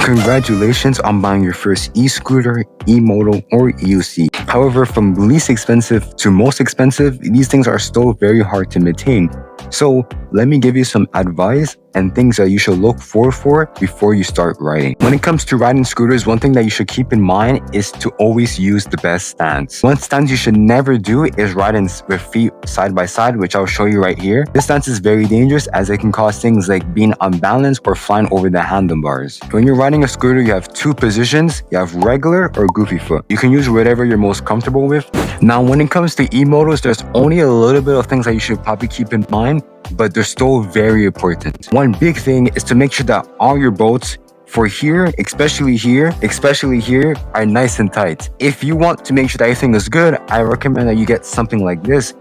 Congratulations on buying your first e-scooter, e-moto, or EUC. However, from least expensive to most expensive, these things are still very hard to maintain. So let me give you some advice and things that you should look for before you start riding. When it comes to riding scooters, one thing that you should keep in mind is to always use the best stance. One stance you should never do is riding with feet side by side, which I'll show you right here. This stance is very dangerous as it can cause things like being unbalanced or flying over the handlebars. When you're riding a scooter, you have two positions. You have regular or goofy foot. You can use whatever you're most comfortable with. Now, when it comes to e-motos, there's only a little bit of things that you should probably keep in mind, but they're still very important. One big thing is to make sure that all your bolts for here, especially here, are nice and tight. If you want to make sure that everything is good, I recommend that you get something like this.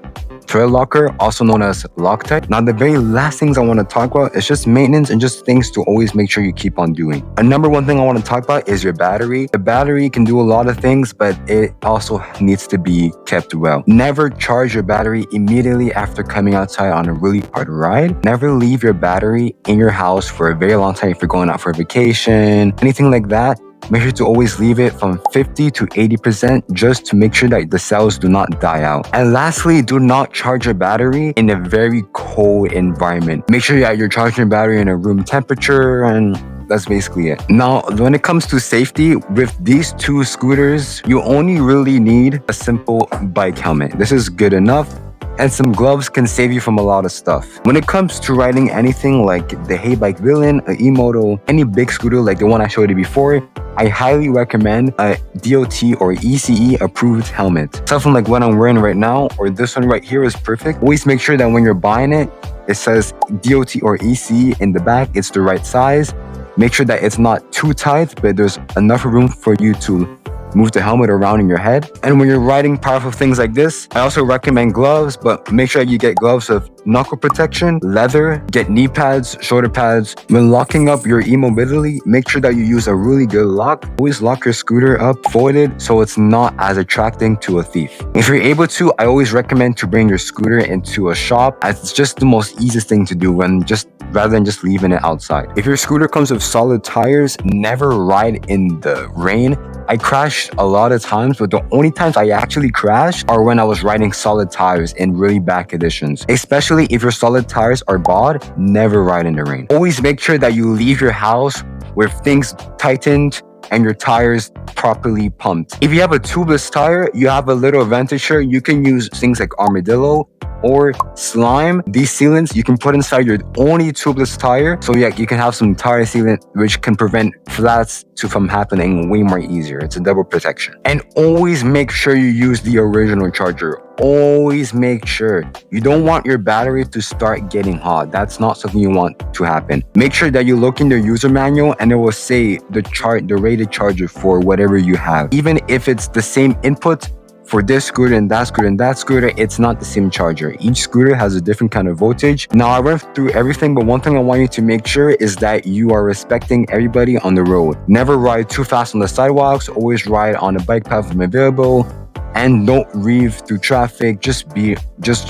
Thread locker, also known as Loctite. Now, the very last things I want to talk about is just maintenance and just things to always make sure you keep on doing. A number one thing I want to talk about is your battery. The battery can do a lot of things, but it also needs to be kept well. Never charge your battery immediately after coming outside on a really hard ride. Never leave your battery in your house for a very long time if you're going out for a vacation, anything like that. Make sure to always leave it from 50 to 80% just to make sure that the cells do not die out. And lastly, do not charge your battery in a very cold environment. Make sure that you're charging your battery in a room temperature, and that's basically it. Now, when it comes to safety, with these two scooters, you only really need a simple bike helmet. This is good enough. And some gloves can save you from a lot of stuff. When it comes to riding anything like the EBike Villain, an e-moto, any big scooter like the one I showed you before, I highly recommend a DOT or ECE approved helmet. Something like what I'm wearing right now, or this one right here is perfect. Always make sure that when you're buying it, it says DOT or ECE in the back. It's the right size. Make sure that it's not too tight, but there's enough room for you to move the helmet around in your head. And when you're riding powerful things like this, I also recommend gloves, but make sure you get gloves with knuckle protection, leather, get knee pads, shoulder pads. When locking up your e-mobility, make sure that you use a really good lock. Always lock your scooter up folded so it's not as attracting to a thief. If you're able to, I always recommend to bring your scooter into a shop, as it's just the most easiest thing to do rather than just leaving it outside. If your scooter comes with solid tires, never ride in the rain. I crashed a lot of times, but the only times I actually crashed are when I was riding solid tires in really bad conditions. Especially if your solid tires are bald, never ride in the rain. Always make sure that you leave your house with things tightened and your tires properly pumped. If you have a tubeless tire, you have a little advantage here. You can use things like Armadillo or Slime. These sealants you can put inside your only tubeless tire, so yeah, you can have some tire sealant which can prevent flats from happening way more easier. It's a double protection. And always make sure you use the original charger. Always make sure. You don't want your battery to start getting hot. That's not something you want to happen. Make sure that you look in the user manual and it will say the rated charger for whatever you have. Even if it's the same input for this scooter and that scooter and that scooter, it's not the same charger. Each scooter has a different kind of voltage. Now, I went through everything, but one thing I want you to make sure is that you are respecting everybody on the road. Never ride too fast on the sidewalks. Always ride on a bike path when available, and don't reeve through traffic. Just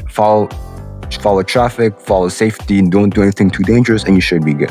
follow traffic, follow safety, and don't do anything too dangerous, and you should be good.